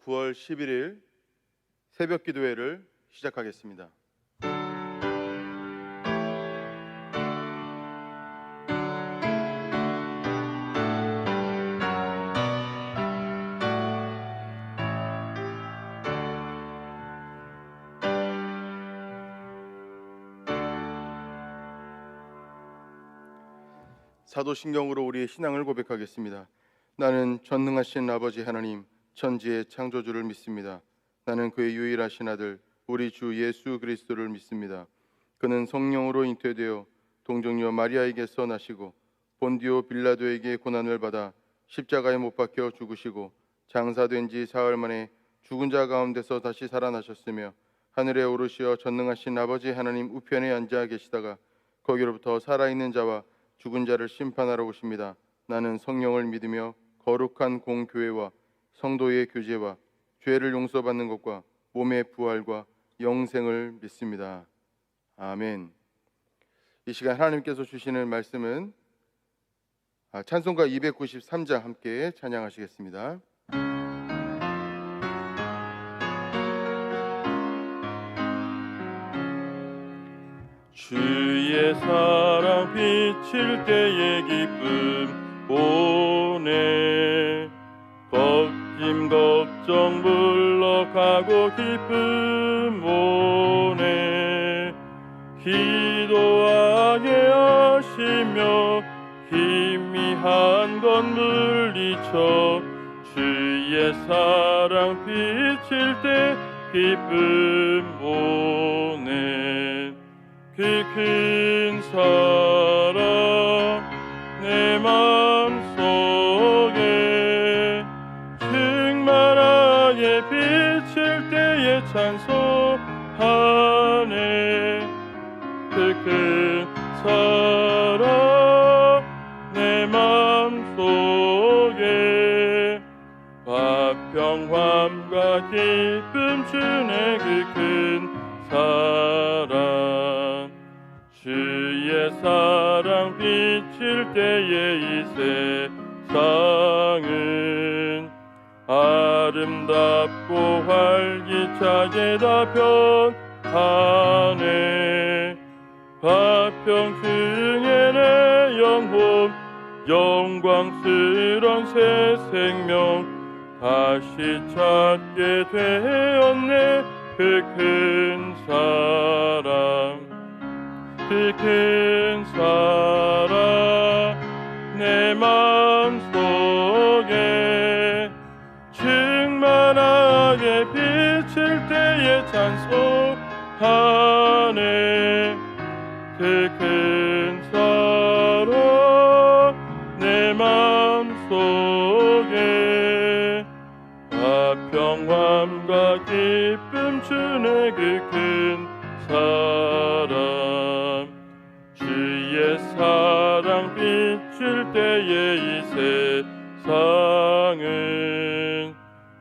9월 11일 새벽 기도회를 시작하겠습니다. 사도신경으로 우리의 신앙을 고백하겠습니다. 나는 전능하신 아버지 하나님, 천지의 창조주를 믿습니다. 나는 그의 유일하신 아들 우리 주 예수 그리스도를 믿습니다. 그는 성령으로 잉태되어 동정녀 마리아에게서 나시고 본디오 빌라도에게 고난을 받아 십자가에 못 박혀 죽으시고 장사된 지 사흘 만에 죽은 자 가운데서 다시 살아나셨으며 하늘에 오르시어 전능하신 아버지 하나님 우편에 앉아 계시다가 거기로부터 살아있는 자와 죽은 자를 심판하러 오십니다. 나는 성령을 믿으며 거룩한 공교회와 성도의 교제와 죄를 용서받는 것과 몸의 부활과 영생을 믿습니다. 아멘. 이 시간 하나님께서 주시는 말씀은 찬송가 293장 함께 찬양하시겠습니다. 주의 사랑 비칠 때의 기쁨 오네 걱짐 걱정 물러가고 기쁨 오네 기도하게 하시며 희미한 건 물리쳐 주의 사랑 비칠 때 기쁨 오네 그 큰 사랑 내 마음속에 충만하게 비칠 때에 찬송하네 그 큰 사랑 내 마음속에 화평함과 기쁨 주네 그 큰 사랑 주의 사랑 비칠 때에 이 세상은 아름답고 활기차게 다 변하네 화평 중에 내 영혼 영광스런 새 생명 다시 찾게 되었네 그 큰 사랑 그 큰 사랑 내 마음속에 충만하게 비칠 때에 찬송하네 그 큰 사랑 내 마음속에 화평함과 기쁨 주네 그 큰 사랑 주의 사랑 비칠 때에 이 세상은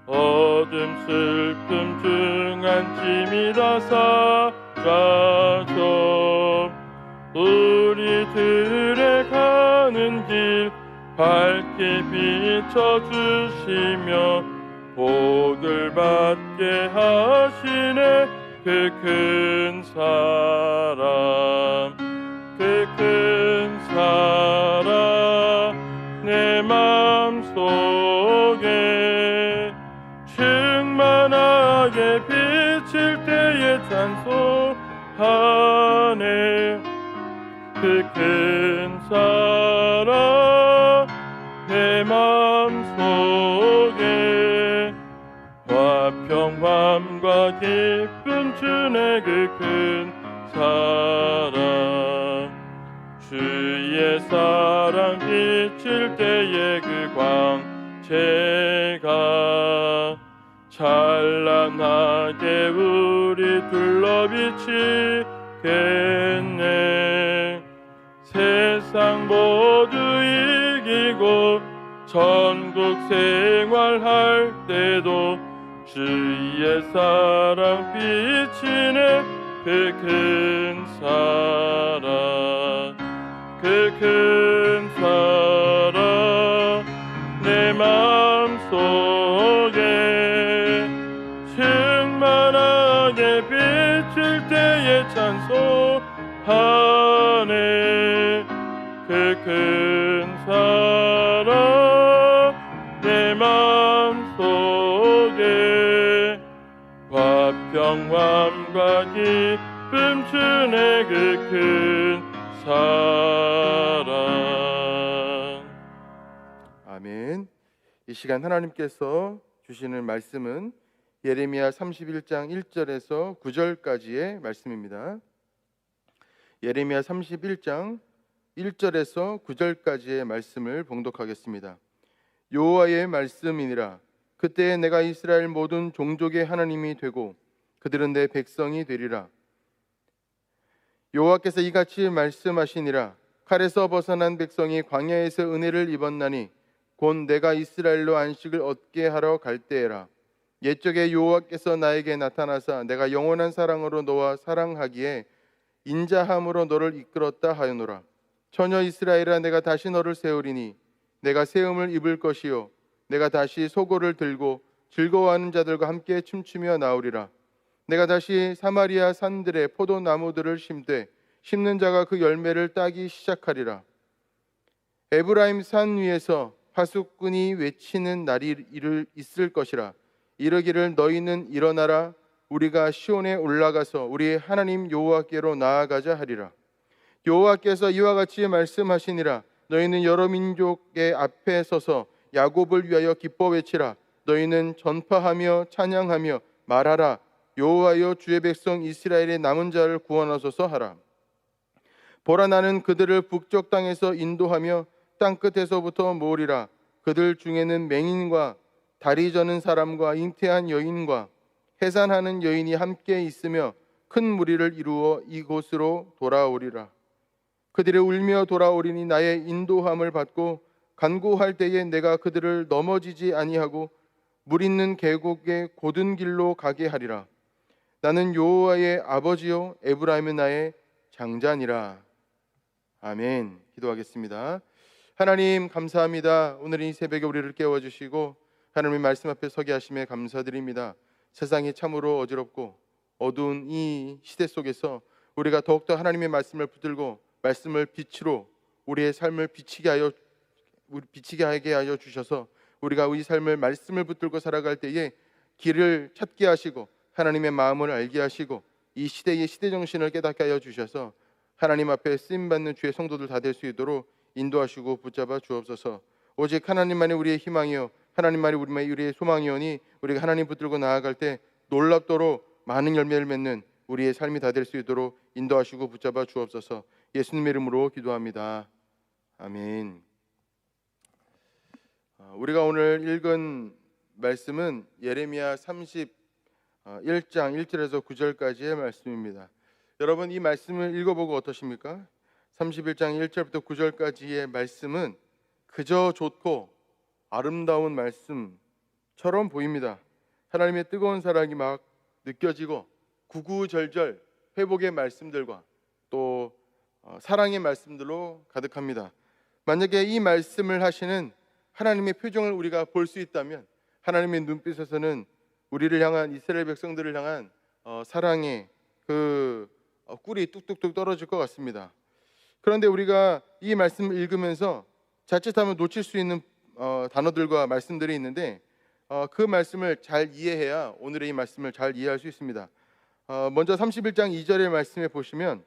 어둠 슬픔 중한 짐이 다 사라져 우리들의 가는 길 밝게 비춰주시며 복을 받게 하시네 그 큰 사랑 그 큰 사랑 내 마음속에 충만하게 비칠 때에 찬송하네 그 큰 사랑 내 마음속에 화평함과 기쁨 주네 그 큰 사랑 주의 사랑 비칠 때에 그 광채가 찬란하게 우리 둘러 비치겠네 세상 모두 이기고 천국 생활할 때도 주의 사랑 비치네 그 큰 사랑 그 큰 사랑 내 마음속에 그때에 찬송하네. 그 큰 사랑 내 마음속에 화평함과 기쁨 주네. 그 큰 사랑. 아멘. 이 시간 하나님께서 주시는 말씀은 예레미야 31장 1절에서 9절까지의 말씀입니다. 예레미야 31장 1절에서 9절까지의 말씀을 봉독하겠습니다. 여호와의 말씀이니라. 그때에 내가 이스라엘 모든 종족의 하나님이 되고 그들은 내 백성이 되리라. 여호와께서 이같이 말씀하시니라. 칼에서 벗어난 백성이 광야에서 은혜를 입었나니 곧 내가 이스라엘로 안식을 얻게 하러 갈 때에라. 옛적에 여호와께서 나에게 나타나사 내가 영원한 사랑으로 너와 사랑하기에 인자함으로 너를 이끌었다 하여노라. 처녀 이스라엘아, 내가 다시 너를 세우리니 내가 세움을 입을 것이요 내가 다시 소고를 들고 즐거워하는 자들과 함께 춤추며 나오리라. 내가 다시 사마리아 산들에 포도나무들을 심되 심는 자가 그 열매를 따기 시작하리라. 에브라임 산 위에서 파수꾼이 외치는 날이 있을 것이라. 이르기를 너희는 일어나라. 우리가 시온에 올라가서 우리 하나님 여호와께로 나아가자 하리라. 여호와께서 이와 같이 말씀하시니라. 너희는 여러 민족의 앞에 서서 야곱을 위하여 기뻐 외치라. 너희는 전파하며 찬양하며 말하라. 여호와여, 주의 백성 이스라엘의 남은 자를 구원하소서 하라. 보라, 나는 그들을 북쪽 땅에서 인도하며 땅끝에서부터 모으리라. 그들 중에는 맹인과 다리 저는 사람과 잉태한 여인과 해산하는 여인이 함께 있으며 큰 무리를 이루어 이곳으로 돌아오리라. 그들이 울며 돌아오리니 나의 인도함을 받고 간구할 때에 내가 그들을 넘어지지 아니하고 물 있는 계곡의 고든 길로 가게 하리라. 나는 여호와의 아버지요 에브라임은 나의 장자니라. 아멘. 기도하겠습니다. 하나님 감사합니다. 오늘 이 새벽에 우리를 깨워주시고 하나님의 말씀 앞에 서게 하심에 감사드립니다. 세상이 참으로 어지럽고 어두운 이 시대 속에서 우리가 더욱더 하나님의 말씀을 붙들고 말씀을 빛으로 우리의 삶을 비치게 하게 하여 주셔서 우리가 우리 삶을 말씀을 붙들고 살아갈 때에 길을 찾게 하시고 하나님의 마음을 알게 하시고 이 시대의 시대 정신을 깨닫게 하여 주셔서 하나님 앞에 쓰임받는 주의 성도들 다 될 수 있도록 인도하시고 붙잡아 주옵소서. 오직 하나님만이 우리의 희망이요 하나님만이 우리의 소망이오니 우리가 하나님 붙들고 나아갈 때 놀랍도록 많은 열매를 맺는 우리의 삶이 다 될 수 있도록 인도하시고 붙잡아 주옵소서. 예수님의 이름으로 기도합니다. 아멘. 우리가 오늘 읽은 말씀은 예레미야 31장 1절에서 9절까지의 말씀입니다. 여러분, 이 말씀을 읽어보고 어떠십니까? 31장 1절부터 9절까지의 말씀은 그저 좋고 아름다운 말씀처럼 보입니다. 하나님의 뜨거운 사랑이 막 느껴지고 구구절절 회복의 말씀들과 또 사랑의 말씀들로 가득합니다. 만약에 이 말씀을 하시는 하나님의 표정을 우리가 볼 수 있다면 하나님의 눈빛에서는 우리를 향한 이스라엘 백성들을 향한 사랑의 그 꿀이 뚝뚝뚝 떨어질 것 같습니다. 그런데 우리가 이 말씀을 읽으면서 자칫하면 놓칠 수 있는 단어들과 말씀들이 있는데 그 말씀을 잘 이해해야 오늘의 이 말씀을 잘 이해할 수 있습니다. 먼저 31장 2절의 말씀에 보시면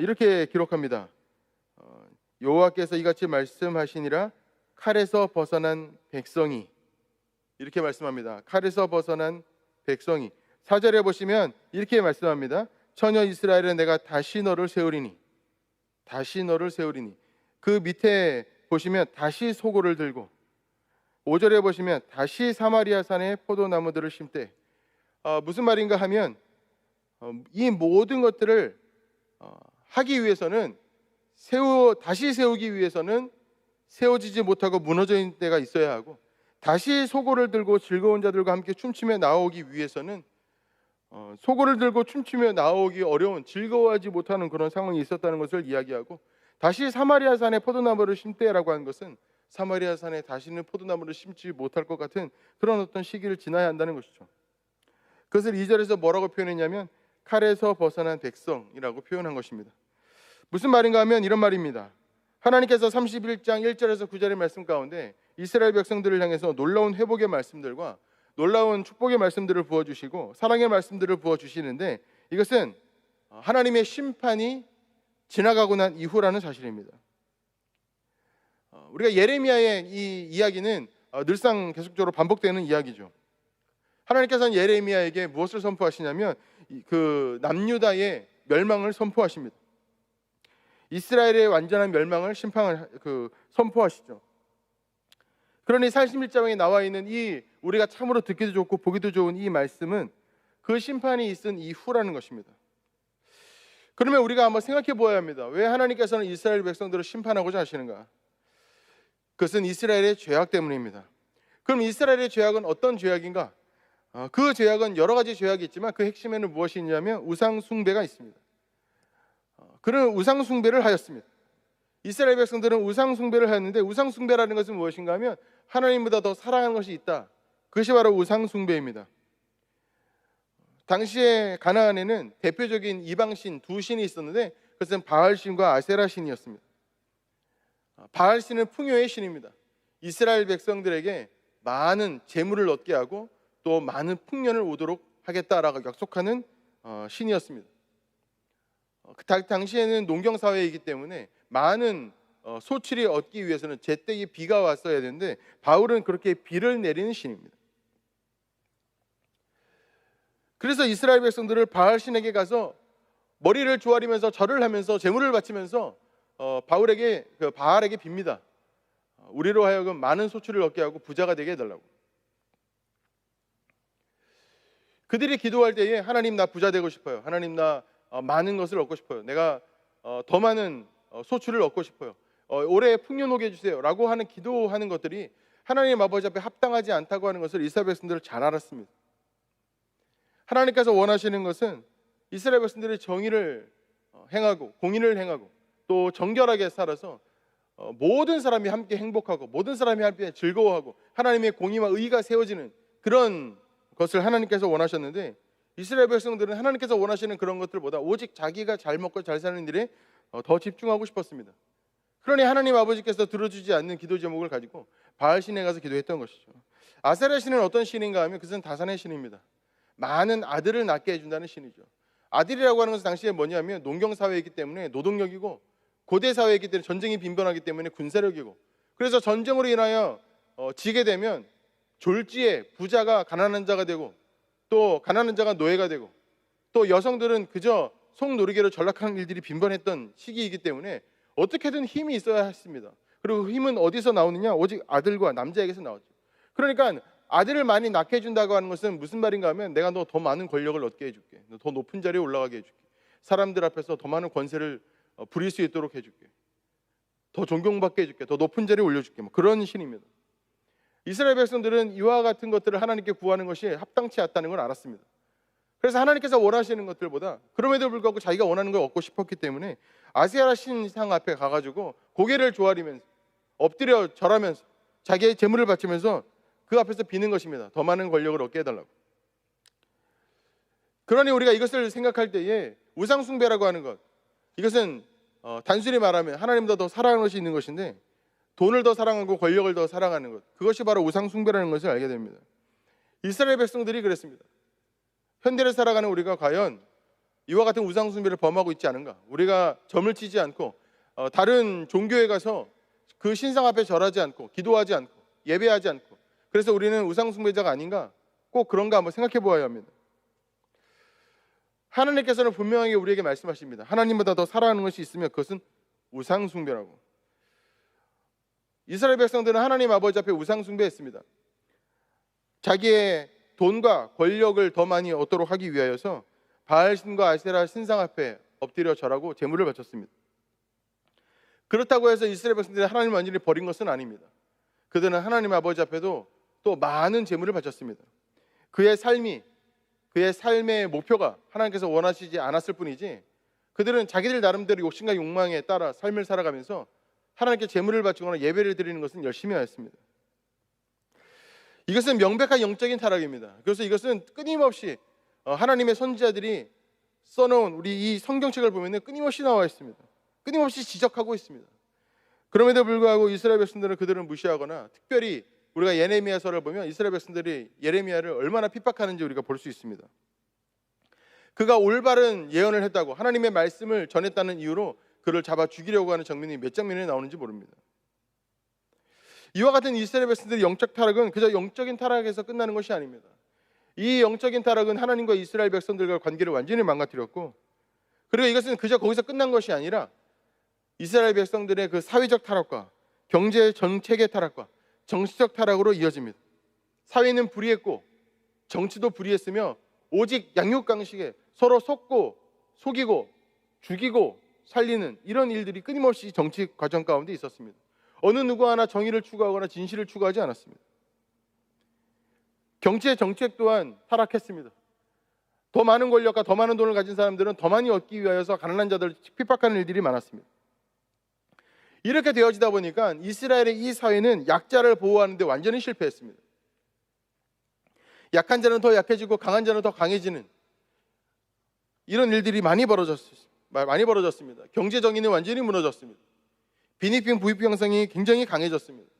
이렇게 기록합니다. 여호와께서 이같이 말씀하시니라. 칼에서 벗어난 백성이, 이렇게 말씀합니다. 칼에서 벗어난 백성이. 4절에 보시면 이렇게 말씀합니다. 처녀 이스라엘은 내가 다시 너를 세우리니, 다시 너를 세우리니. 그 밑에 보시면 다시 소고를 들고, 5절에 보시면 다시 사마리아 산에 포도나무들을 심되. 무슨 말인가 하면 이 모든 것들을 하기 위해서는 다시 세우기 위해서는 세워지지 못하고 무너져 있는 때가 있어야 하고, 다시 소고를 들고 즐거운 자들과 함께 춤추며 나오기 위해서는 소고를 들고 춤추며 나오기 어려운, 즐거워하지 못하는 그런 상황이 있었다는 것을 이야기하고, 다시 사마리아 산에 포도나무를 심되라고 하는 것은 사마리아 산에 다시는 포도나무를 심지 못할 것 같은 그런 어떤 시기를 지나야 한다는 것이죠. 그것을 2절에서 뭐라고 표현했냐면 칼에서 벗어난 백성이라고 표현한 것입니다. 무슨 말인가 하면 이런 말입니다. 하나님께서 31장 1절에서 9절의 말씀 가운데 이스라엘 백성들을 향해서 놀라운 회복의 말씀들과 놀라운 축복의 말씀들을 부어주시고 사랑의 말씀들을 부어주시는데, 이것은 하나님의 심판이 지나가고 난 이후라는 사실입니다. 우리가 예레미야의 이 이야기는 늘상 계속적으로 반복되는 이야기죠. 하나님께서는 예레미야에게 무엇을 선포하시냐면 그 남유다의 멸망을 선포하십니다. 이스라엘의 완전한 멸망을 심판을 선포하시죠. 그러니 41장에 나와 있는 이 우리가 참으로 듣기도 좋고 보기도 좋은 이 말씀은 그 심판이 있은 이후라는 것입니다. 그러면 우리가 한번 생각해 보아야 합니다. 왜 하나님께서는 이스라엘 백성들을 심판하고자 하시는가? 그것은 이스라엘의 죄악 때문입니다. 그럼 이스라엘의 죄악은 어떤 죄악인가? 그 죄악은 여러 가지 죄악이 있지만 그 핵심에는 무엇이 있냐면 우상 숭배가 있습니다. 그런 우상 숭배를 하였습니다. 이스라엘 백성들은 우상 숭배를 하였는데, 우상 숭배라는 것은 무엇인가 하면 하나님보다 더 사랑하는 것이 있다. 그것이 바로 우상 숭배입니다. 당시에 가나안에는 대표적인 이방신 두 신이 있었는데 그것은 바알신과 아세라 신이었습니다. 바알신은 풍요의 신입니다. 이스라엘 백성들에게 많은 재물을 얻게 하고 또 많은 풍년을 오도록 하겠다라고 약속하는 신이었습니다. 그 당시에는 농경 사회이기 때문에 많은 소출이 얻기 위해서는 제때에 비가 왔어야 되는데 바울은 그렇게 비를 내리는 신입니다. 그래서 이스라엘 백성들을 바알신에게 가서 머리를 조아리면서 절을 하면서 제물을 바치면서 바알에게 빕니다. 우리로 하여금 많은 소출을 얻게 하고 부자가 되게 해달라고. 그들이 기도할 때에 하나님 나 부자 되고 싶어요. 하나님 나 많은 것을 얻고 싶어요. 내가 더 많은 소출을 얻고 싶어요. 올해 풍년 오게 해주세요 라고 하는 기도하는 것들이 하나님 아버지 앞에 합당하지 않다고 하는 것을 이스라엘 백성들은 잘 알았습니다. 하나님께서 원하시는 것은 이스라엘 백성들이 정의를 행하고 공의를 행하고 또 정결하게 살아서 모든 사람이 함께 행복하고 모든 사람이 함께 즐거워하고 하나님의 공의와 의가 세워지는 그런 것을 하나님께서 원하셨는데, 이스라엘 백성들은 하나님께서 원하시는 그런 것들보다 오직 자기가 잘 먹고 잘 사는 일에 더 집중하고 싶었습니다. 그러니 하나님 아버지께서 들어주지 않는 기도 제목을 가지고 바알신에 가서 기도했던 것이죠. 아세라 신은 어떤 신인가 하면 그것은 다산의 신입니다. 많은 아들을 낳게 해준다는 신이죠. 아들이라고 하는 것은 당시에 뭐냐면 농경 사회이기 때문에 노동력이고 고대 사회이기 때문에 전쟁이 빈번하기 때문에 군사력이고, 그래서 전쟁으로 인하여 지게 되면 졸지에 부자가 가난한 자가 되고 또 가난한 자가 노예가 되고 또 여성들은 그저 속노리개로 전락하는 일들이 빈번했던 시기이기 때문에 어떻게든 힘이 있어야 했습니다. 그리고 그 힘은 어디서 나오느냐? 오직 아들과 남자에게서 나오죠. 그러니까 아들을 많이 낳게 해준다고 하는 것은 무슨 말인가 하면 내가 너 더 많은 권력을 얻게 해줄게, 너 더 높은 자리에 올라가게 해줄게, 사람들 앞에서 더 많은 권세를 부릴 수 있도록 해줄게, 더 존경받게 해줄게, 더 높은 자리에 올려줄게, 뭐 그런 신입니다. 이스라엘 백성들은 이와 같은 것들을 하나님께 구하는 것이 합당치 않다는 걸 알았습니다. 그래서 하나님께서 원하시는 것들보다 그럼에도 불구하고 자기가 원하는 걸 얻고 싶었기 때문에 아세라 신상 앞에 가가지고 고개를 조아리면서 엎드려 절하면서 자기의 재물을 바치면서 그 앞에서 비는 것입니다. 더 많은 권력을 얻게 해달라고. 그러니 우리가 이것을 생각할 때에 우상 숭배라고 하는 것, 이것은 단순히 말하면 하나님보다 더 사랑하는 것이 있는 것인데 돈을 더 사랑하고 권력을 더 사랑하는 것, 그것이 바로 우상 숭배라는 것을 알게 됩니다. 이스라엘 백성들이 그랬습니다. 현대를 살아가는 우리가 과연 이와 같은 우상 숭배를 범하고 있지 않은가? 우리가 점을 치지 않고 다른 종교에 가서 그 신상 앞에 절하지 않고 기도하지 않고 예배하지 않고, 그래서 우리는 우상 숭배자가 아닌가? 꼭 그런가 한번 생각해 보아야 합니다. 하나님께서는 분명하게 우리에게 말씀하십니다. 하나님보다 더 사랑하는 것이 있으면 그것은 우상 숭배라고. 이스라엘 백성들은 하나님 아버지 앞에 우상 숭배했습니다. 자기의 돈과 권력을 더 많이 얻도록 하기 위하여서 바알신과 아세라 신상 앞에 엎드려 절하고 제물을 바쳤습니다. 그렇다고 해서 이스라엘 백성들이 하나님 완전히 버린 것은 아닙니다. 그들은 하나님 아버지 앞에도 또 많은 제물을 바쳤습니다. 그의 삶의 목표가 하나님께서 원하시지 않았을 뿐이지, 그들은 자기들 나름대로 욕심과 욕망에 따라 삶을 살아가면서 하나님께 제물을 바치거나 예배를 드리는 것은 열심히 하였습니다. 이것은 명백한 영적인 타락입니다. 그래서 이것은 끊임없이 하나님의 선지자들이 써놓은 우리 이 성경책을 보면 끊임없이 나와 있습니다. 끊임없이 지적하고 있습니다. 그럼에도 불구하고 이스라엘 백성들은 그들을 무시하거나, 특별히 우리가 예레미야서를 보면 이스라엘 백성들이 예레미야를 얼마나 핍박하는지 우리가 볼 수 있습니다. 그가 올바른 예언을 했다고, 하나님의 말씀을 전했다는 이유로 그를 잡아 죽이려고 하는 장면이 몇 장면에 나오는지 모릅니다. 이와 같은 이스라엘 백성들의 영적 타락은 그저 영적인 타락에서 끝나는 것이 아닙니다. 이 영적인 타락은 하나님과 이스라엘 백성들과 관계를 완전히 망가뜨렸고, 그리고 이것은 그저 거기서 끝난 것이 아니라 이스라엘 백성들의 그 사회적 타락과 경제 정책의 타락과 정치적 타락으로 이어집니다. 사회는 불의했고 정치도 불의했으며 오직 양육강식에 서로 속고 속이고 죽이고 살리는 이런 일들이 끊임없이 정치 과정 가운데 있었습니다. 어느 누구 하나 정의를 추구하거나 진실을 추구하지 않았습니다. 경제 정책 또한 타락했습니다. 더 많은 권력과 더 많은 돈을 가진 사람들은 더 많이 얻기 위하여서 가난한 자들을 핍박하는 일들이 많았습니다. 이렇게 되어지다 보니까 이스라엘의 이 사회는 약자를 보호하는 데 완전히 실패했습니다. 약한 자는 더 약해지고 강한 자는 더 강해지는 이런 일들이 많이 벌어졌습니다. 경제 정의는 완전히 무너졌습니다. 빈익빈 부익부 형성이 굉장히 강해졌습니다.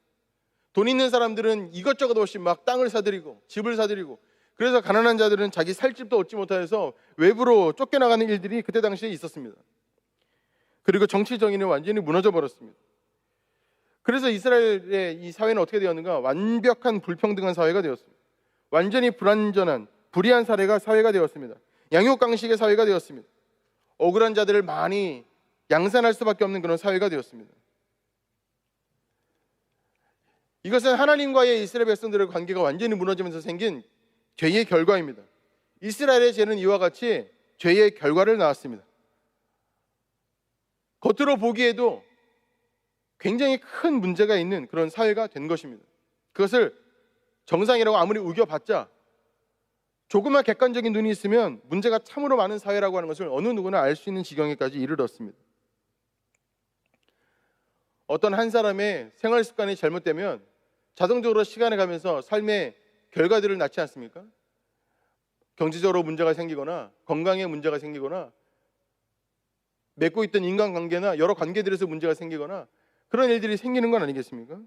돈 있는 사람들은 이것저것 없이 막 땅을 사들이고 집을 사들이고, 그래서 가난한 자들은 자기 살 집도 얻지 못해서 외부로 쫓겨나가는 일들이 그때 당시에 있었습니다. 그리고 정치 정의는 완전히 무너져 버렸습니다. 그래서 이스라엘의 이 사회는 어떻게 되었는가? 완벽한 불평등한 사회가 되었습니다. 완전히 불완전한 불의한 사회가 되었습니다. 양육강식의 사회가 되었습니다. 억울한 자들을 많이 양산할 수밖에 없는 그런 사회가 되었습니다. 이것은 하나님과의 이스라엘 백성들의 관계가 완전히 무너지면서 생긴 죄의 결과입니다. 이스라엘의 죄는 이와 같이 죄의 결과를 낳았습니다. 겉으로 보기에도 굉장히 큰 문제가 있는 그런 사회가 된 것입니다. 그것을 정상이라고 아무리 우겨봤자 조그만 객관적인 눈이 있으면 문제가 참으로 많은 사회라고 하는 것을 어느 누구나 알 수 있는 지경에까지 이르렀습니다. 어떤 한 사람의 생활 습관이 잘못되면 자동적으로 시간이 가면서 삶의 결과들을 낳지 않습니까? 경제적으로 문제가 생기거나 건강에 문제가 생기거나 맺고 있던 인간관계나 여러 관계들에서 문제가 생기거나 그런 일들이 생기는 건 아니겠습니까?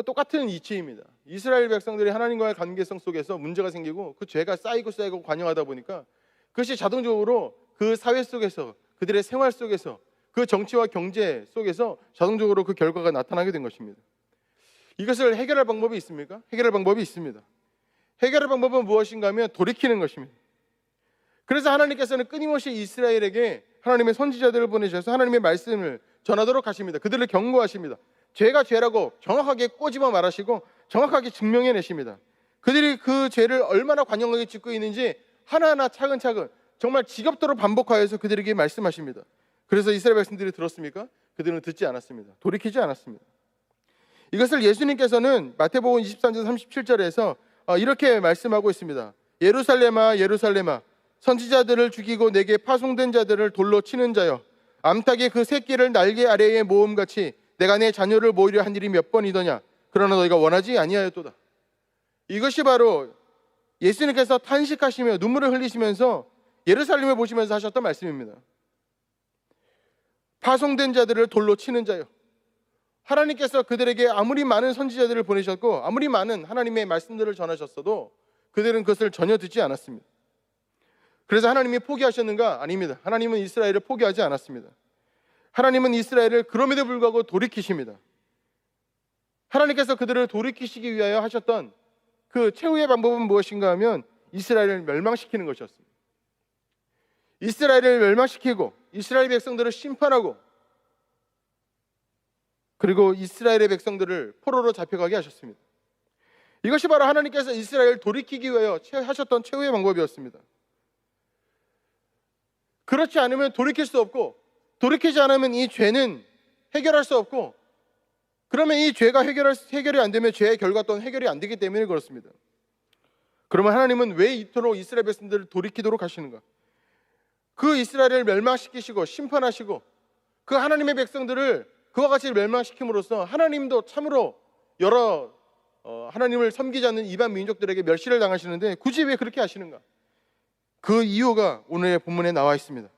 똑같은 이치입니다. 이스라엘 백성들이 하나님과의 관계성 속에서 문제가 생기고 그 죄가 쌓이고 관영하다 보니까 그것이 자동적으로 그 사회 속에서, 그들의 생활 속에서, 그 정치와 경제 속에서 자동적으로 그 결과가 나타나게 된 것입니다. 이것을 해결할 방법이 있습니까? 해결할 방법이 있습니다. 해결할 방법은 무엇인가 하면 돌이키는 것입니다. 그래서 하나님께서는 끊임없이 이스라엘에게 하나님의 선지자들을 보내셔서 하나님의 말씀을 전하도록 하십니다. 그들을 경고하십니다. 죄가 죄라고 정확하게 꼬집어 말하시고 정확하게 증명해내십니다. 그들이 그 죄를 얼마나 관영하게 짓고 있는지 하나하나 차근차근 정말 지겹도록 반복하여서 그들에게 말씀하십니다. 그래서 이스라엘 백성들이 들었습니까? 그들은 듣지 않았습니다. 돌이키지 않았습니다. 이것을 예수님께서는 마태복음 23장 37절에서 이렇게 말씀하고 있습니다. 예루살렘아 예루살렘아 선지자들을 죽이고 내게 파송된 자들을 돌로 치는 자여, 암탉의 그 새끼를 날개 아래에 모음같이 내가 내 자녀를 모으려 한 일이 몇 번이더냐. 그러나 너희가 원하지 아니하였도다. 이것이 바로 예수님께서 탄식하시며 눈물을 흘리시면서 예루살렘을 보시면서 하셨던 말씀입니다. 파송된 자들을 돌로 치는 자여. 하나님께서 그들에게 아무리 많은 선지자들을 보내셨고 아무리 많은 하나님의 말씀들을 전하셨어도 그들은 그것을 전혀 듣지 않았습니다. 그래서 하나님이 포기하셨는가? 아닙니다. 하나님은 이스라엘을 포기하지 않았습니다. 하나님은 이스라엘을 그럼에도 불구하고 돌이키십니다. 하나님께서 그들을 돌이키시기 위하여 하셨던 그 최후의 방법은 무엇인가 하면 이스라엘을 멸망시키는 것이었습니다. 이스라엘을 멸망시키고 이스라엘 백성들을 심판하고 그리고 이스라엘의 백성들을 포로로 잡혀가게 하셨습니다. 이것이 바로 하나님께서 이스라엘을 돌이키기 위하여 하셨던 최후의 방법이었습니다. 그렇지 않으면 돌이킬 수 없고, 돌이키지 않으면 이 죄는 해결할 수 없고, 그러면 이 죄가 해결이 안 되면 죄의 결과 또한 해결이 안 되기 때문에 그렇습니다. 그러면 하나님은 왜 이토록 이스라엘 백성들을 돌이키도록 하시는가? 그 이스라엘을 멸망시키시고 심판하시고 그 하나님의 백성들을 그와 같이 멸망시킴으로써 하나님도 참으로 여러 하나님을 섬기지 않는 이방 민족들에게 멸시를 당하시는데 굳이 왜 그렇게 하시는가? 그 이유가 오늘의 본문에 나와 있습니다.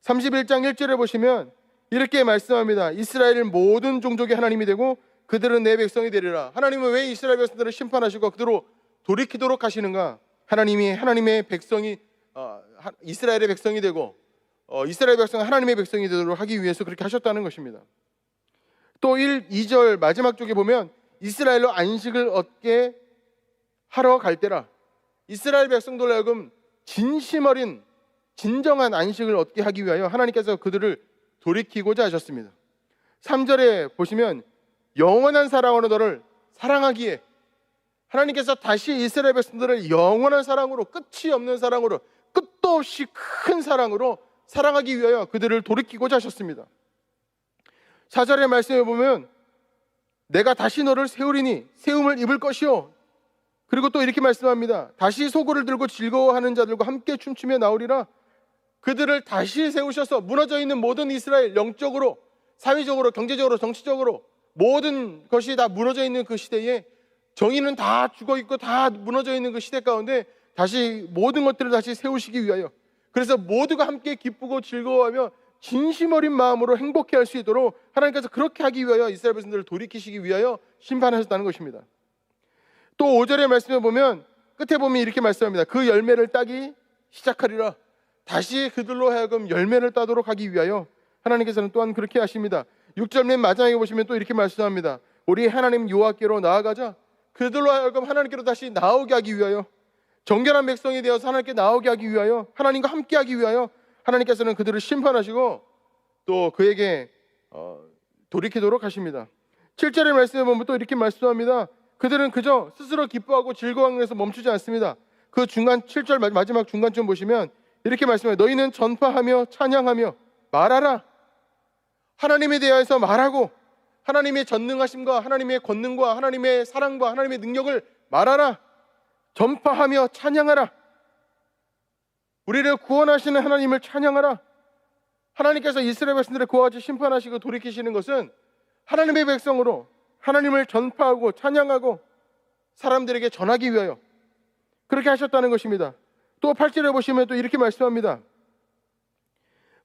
31장 1절에 보시면 이렇게 말씀합니다. 이스라엘 모든 종족의 하나님이 되고 그들은 내 백성이 되리라. 하나님은 왜 이스라엘 백성들을 심판하시고 그들로 돌이키도록 하시는가? 하나님이 하나님의 백성이 이스라엘의 백성이 되고 이스라엘 백성은 하나님의 백성이 되도록 하기 위해서 그렇게 하셨다는 것입니다. 또 2절 마지막 쪽에 보면 이스라엘로 안식을 얻게 하러 갈 때라. 이스라엘 백성들로 하여금 진심 어린 진정한 안식을 얻게 하기 위하여 하나님께서 그들을 돌이키고자 하셨습니다. 3절에 보시면 영원한 사랑으로 너를 사랑하기에, 하나님께서 다시 이스라엘 백성들을 영원한 사랑으로, 끝이 없는 사랑으로, 끝도 없이 큰 사랑으로 사랑하기 위하여 그들을 돌이키고자 하셨습니다. 4절의 말씀에 보면 내가 다시 너를 세우리니 세움을 입을 것이요. 그리고 또 이렇게 말씀합니다. 다시 소고를 들고 즐거워하는 자들과 함께 춤추며 나오리라. 그들을 다시 세우셔서 무너져 있는 모든 이스라엘, 영적으로, 사회적으로, 경제적으로, 정치적으로 모든 것이 다 무너져 있는 그 시대에, 정의는 다 죽어 있고 다 무너져 있는 그 시대 가운데 다시 모든 것들을 다시 세우시기 위하여, 그래서 모두가 함께 기쁘고 즐거워하며 진심 어린 마음으로 행복해 할 수 있도록 하나님께서 그렇게 하기 위하여 이스라엘 백성들을 돌이키시기 위하여 심판하셨다는 것입니다. 또 5절의 말씀에 보면 끝에 보면 이렇게 말씀합니다. 그 열매를 따기 시작하리라. 다시 그들로 하여금 열매를 따도록 하기 위하여 하나님께서는 또한 그렇게 하십니다. 6절 맨 마지막에 보시면 또 이렇게 말씀합니다. 우리 하나님 여호와께로 나아가자. 그들로 하여금 하나님께로 다시 나오게 하기 위하여, 정결한 백성이 되어서 하나님께 나오게 하기 위하여, 하나님과 함께 하기 위하여 하나님께서는 그들을 심판하시고 또 그에게 돌이키도록 하십니다. 7절의 말씀에 보면 또 이렇게 말씀합니다. 그들은 그저 스스로 기뻐하고 즐거워하는 데서 멈추지 않습니다. 그 중간 7절 마지막 중간쯤 보시면 이렇게 말씀해요. 너희는 전파하며 찬양하며 말하라. 하나님에 대해서 말하고 하나님의 전능하심과 하나님의 권능과 하나님의 사랑과 하나님의 능력을 말하라. 전파하며 찬양하라. 우리를 구원하시는 하나님을 찬양하라. 하나님께서 이스라엘 백성들을 그와 같이 심판하시고 돌이키시는 것은 하나님의 백성으로 하나님을 전파하고 찬양하고 사람들에게 전하기 위하여 그렇게 하셨다는 것입니다. 또 8절에 보시면 또 이렇게 말씀합니다.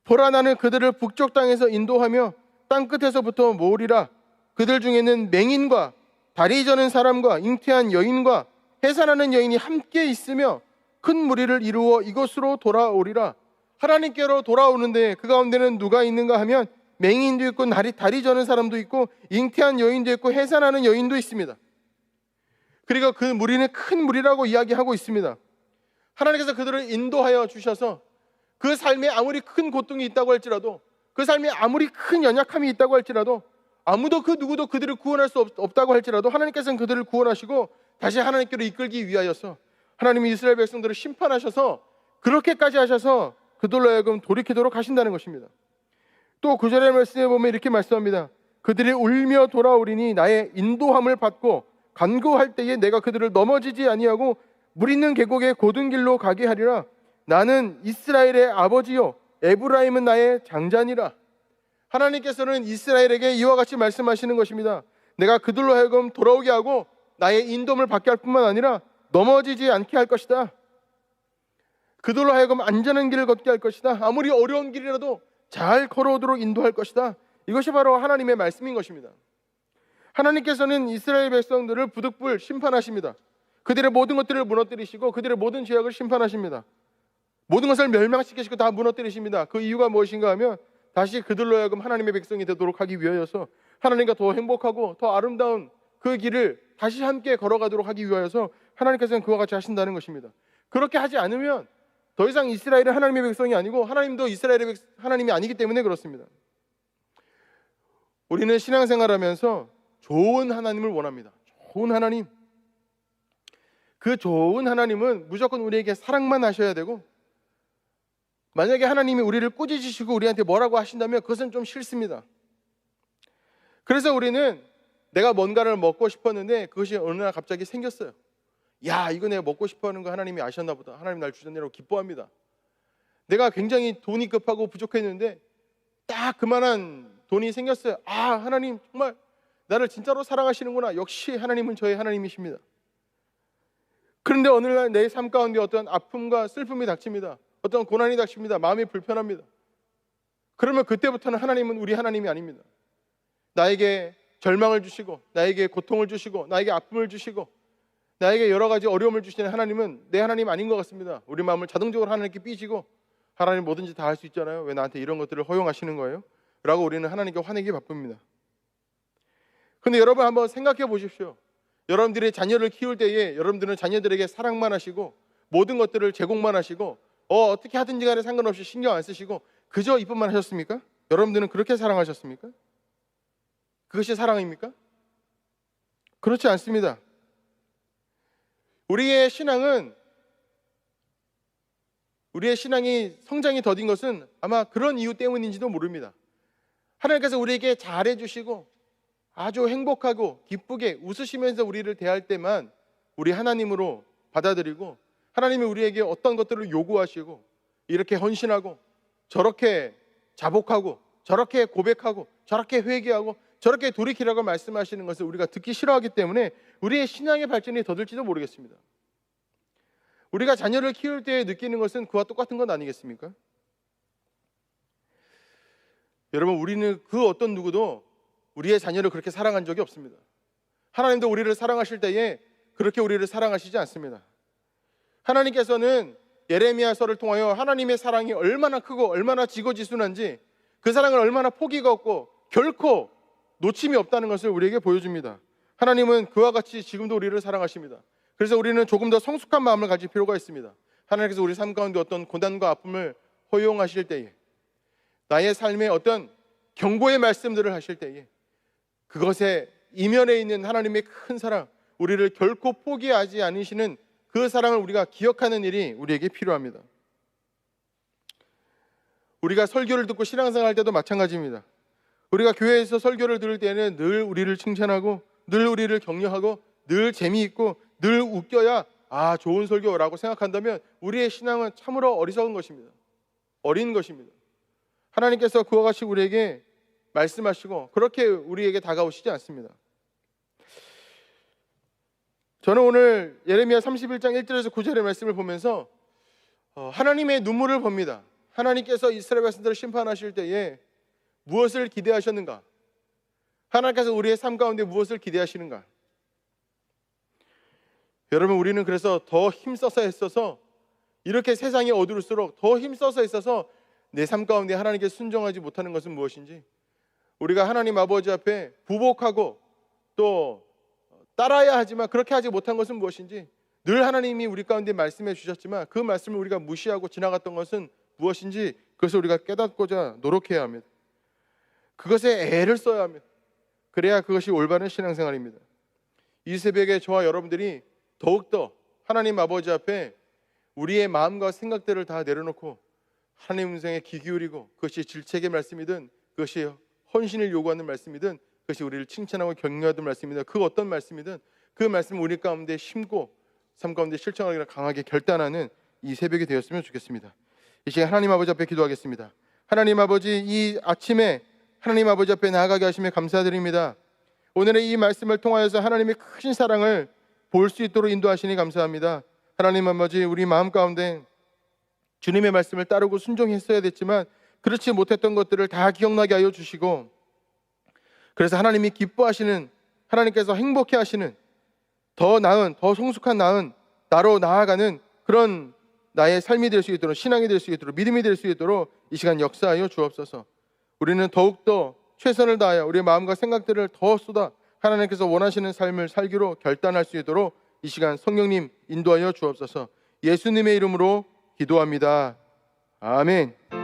보라, 나는 그들을 북쪽 땅에서 인도하며 땅끝에서부터 모으리라. 그들 중에는 맹인과 다리 저는 사람과 잉태한 여인과 해산하는 여인이 함께 있으며 큰 무리를 이루어 이곳으로 돌아오리라. 하나님께로 돌아오는데 그 가운데는 누가 있는가 하면 맹인도 있고 다리 저는 사람도 있고 잉태한 여인도 있고 해산하는 여인도 있습니다. 그리고 그 무리는 큰 무리라고 이야기하고 있습니다. 하나님께서 그들을 인도하여 주셔서 그 삶에 아무리 큰 고통이 있다고 할지라도, 그 삶에 아무리 큰 연약함이 있다고 할지라도, 아무도 그 누구도 그들을 구원할 수 없다고 할지라도 하나님께서는 그들을 구원하시고 다시 하나님께로 이끌기 위하여서 하나님이 이스라엘 백성들을 심판하셔서 그렇게까지 하셔서 그들로 하여금 돌이키도록 하신다는 것입니다. 또 9절의 말씀에 보면 이렇게 말씀합니다. 그들이 울며 돌아오리니 나의 인도함을 받고 간구할 때에 내가 그들을 넘어지지 아니하고 물 있는 계곡의 고든 길로 가게 하리라. 나는 이스라엘의 아버지요 에브라임은 나의 장자니라. 하나님께서는 이스라엘에게 이와 같이 말씀하시는 것입니다. 내가 그들로 하여금 돌아오게 하고 나의 인도함을 받게 할 뿐만 아니라 넘어지지 않게 할 것이다. 그들로 하여금 안전한 길을 걷게 할 것이다. 아무리 어려운 길이라도 잘 걸어오도록 인도할 것이다. 이것이 바로 하나님의 말씀인 것입니다. 하나님께서는 이스라엘 백성들을 부득불 심판하십니다. 그들의 모든 것들을 무너뜨리시고 그들의 모든 죄악을 심판하십니다. 모든 것을 멸망시키시고 다 무너뜨리십니다. 그 이유가 무엇인가 하면 다시 그들로 하여금 하나님의 백성이 되도록 하기 위하여서 하나님과 더 행복하고 더 아름다운 그 길을 다시 함께 걸어가도록 하기 위하여서 하나님께서는 그와 같이 하신다는 것입니다. 그렇게 하지 않으면 더 이상 이스라엘은 하나님의 백성이 아니고 하나님도 이스라엘의 하나님이 아니기 때문에 그렇습니다. 우리는 신앙생활하면서 좋은 하나님을 원합니다. 좋은 하나님. 그 좋은 하나님은 무조건 우리에게 사랑만 하셔야 되고, 만약에 하나님이 우리를 꾸짖으시고 우리한테 뭐라고 하신다면 그것은 좀 싫습니다. 그래서 우리는 내가 뭔가를 먹고 싶었는데 그것이 어느 날 갑자기 생겼어요. 야, 이거 내가 먹고 싶어하는 거 하나님이 아셨나 보다. 하나님 날 주셨네라고 기뻐합니다. 내가 굉장히 돈이 급하고 부족했는데 딱 그만한 돈이 생겼어요. 아, 하나님 정말 나를 진짜로 사랑하시는구나. 역시 하나님은 저의 하나님이십니다. 그런데 어느 날 내 삶 가운데 어떤 아픔과 슬픔이 닥칩니다. 어떤 고난이 닥칩니다. 마음이 불편합니다. 그러면 그때부터는 하나님은 우리 하나님이 아닙니다. 나에게 절망을 주시고, 나에게 고통을 주시고, 나에게 아픔을 주시고, 나에게 여러 가지 어려움을 주시는 하나님은 내 하나님 아닌 것 같습니다. 우리 마음을 자동적으로 하나님께 삐지고, 하나님 뭐든지 다 할 수 있잖아요, 왜 나한테 이런 것들을 허용하시는 거예요? 라고 우리는 하나님께 화내기 바쁩니다. 근데 여러분 한번 생각해 보십시오. 여러분들이 자녀를 키울 때에 여러분들은 자녀들에게 사랑만 하시고, 모든 것들을 제공만 하시고, 어떻게 하든지 간에 상관없이 신경 안 쓰시고 그저 이쁨만 하셨습니까? 여러분들은 그렇게 사랑하셨습니까? 그것이 사랑입니까? 그렇지 않습니다. 우리의 신앙이 성장이 더딘 것은 아마 그런 이유 때문인지도 모릅니다. 하나님께서 우리에게 잘해주시고 아주 행복하고 기쁘게 웃으시면서 우리를 대할 때만 우리 하나님으로 받아들이고, 하나님이 우리에게 어떤 것들을 요구하시고 이렇게 헌신하고 저렇게 자복하고 저렇게 고백하고 저렇게 회개하고 저렇게 돌이키라고 말씀하시는 것을 우리가 듣기 싫어하기 때문에 우리의 신앙의 발전이 더딜지도 모르겠습니다. 우리가 자녀를 키울 때 느끼는 것은 그와 똑같은 건 아니겠습니까? 여러분, 우리는 그 어떤 누구도 우리의 자녀를 그렇게 사랑한 적이 없습니다. 하나님도 우리를 사랑하실 때에 그렇게 우리를 사랑하시지 않습니다. 하나님께서는 예레미야서를 통하여 하나님의 사랑이 얼마나 크고 얼마나 지고지순한지, 그 사랑을 얼마나 포기가 없고 결코 놓침이 없다는 것을 우리에게 보여줍니다. 하나님은 그와 같이 지금도 우리를 사랑하십니다. 그래서 우리는 조금 더 성숙한 마음을 가질 필요가 있습니다. 하나님께서 우리 삶 가운데 어떤 고난과 아픔을 허용하실 때에, 나의 삶에 어떤 경고의 말씀들을 하실 때에 그것에 이면에 있는 하나님의 큰 사랑, 우리를 결코 포기하지 않으시는 그 사랑을 우리가 기억하는 일이 우리에게 필요합니다. 우리가 설교를 듣고 신앙생활 할 때도 마찬가지입니다. 우리가 교회에서 설교를 들을 때는 늘 우리를 칭찬하고 늘 우리를 격려하고 늘 재미있고 늘 웃겨야 좋은 설교라고 생각한다면 우리의 신앙은 참으로 어리석은 것입니다. 어린 것입니다. 하나님께서 그와 같이 우리에게 말씀하시고 그렇게 우리에게 다가오시지 않습니다. 저는 오늘 예레미야 31장 1절에서 9절의 말씀을 보면서 하나님의 눈물을 봅니다. 하나님께서 이스라엘 백성들을 심판하실 때에 무엇을 기대하셨는가? 하나님께서 우리의 삶 가운데 무엇을 기대하시는가? 여러분, 우리는 그래서 더 힘써서 했어서, 이렇게 세상이 어두울수록 더 힘써서 있어서 내 삶 가운데 하나님께 순종하지 못하는 것은 무엇인지, 우리가 하나님 아버지 앞에 부복하고 또 따라야 하지만 그렇게 하지 못한 것은 무엇인지, 늘 하나님이 우리 가운데 말씀해 주셨지만 그 말씀을 우리가 무시하고 지나갔던 것은 무엇인지, 그것을 우리가 깨닫고자 노력해야 합니다. 그것에 애를 써야 합니다. 그래야 그것이 올바른 신앙생활입니다. 이 새벽에 저와 여러분들이 더욱더 하나님 아버지 앞에 우리의 마음과 생각들을 다 내려놓고 하나님 음성에 귀 기울이고, 그것이 질책의 말씀이든 그것이 헌신을 요구하는 말씀이든 그것이 우리를 칭찬하고 격려하는 말씀이든 그 어떤 말씀이든 그 말씀을 우리 가운데 심고 삶 가운데 실천하기를 강하게 결단하는 이 새벽이 되었으면 좋겠습니다. 이 시간 하나님 아버지 앞에 기도하겠습니다. 하나님 아버지, 이 아침에 하나님 아버지 앞에 나아가게 하심에 감사드립니다. 오늘의 이 말씀을 통하여서 하나님의 크신 사랑을 볼 수 있도록 인도하시니 감사합니다. 하나님 아버지, 우리 마음 가운데 주님의 말씀을 따르고 순종했어야 됐지만 그렇지 못했던 것들을 다 기억나게 하여 주시고, 그래서 하나님이 기뻐하시는, 하나님께서 행복해 하시는 더 나은, 더 성숙한 나은 나로 나아가는 그런 나의 삶이 될 수 있도록, 신앙이 될 수 있도록, 믿음이 될 수 있도록 이 시간 역사하여 주옵소서. 우리는 더욱더 최선을 다하여 우리의 마음과 생각들을 더 쏟아 하나님께서 원하시는 삶을 살기로 결단할 수 있도록 이 시간 성령님 인도하여 주옵소서. 예수님의 이름으로 기도합니다. 아멘.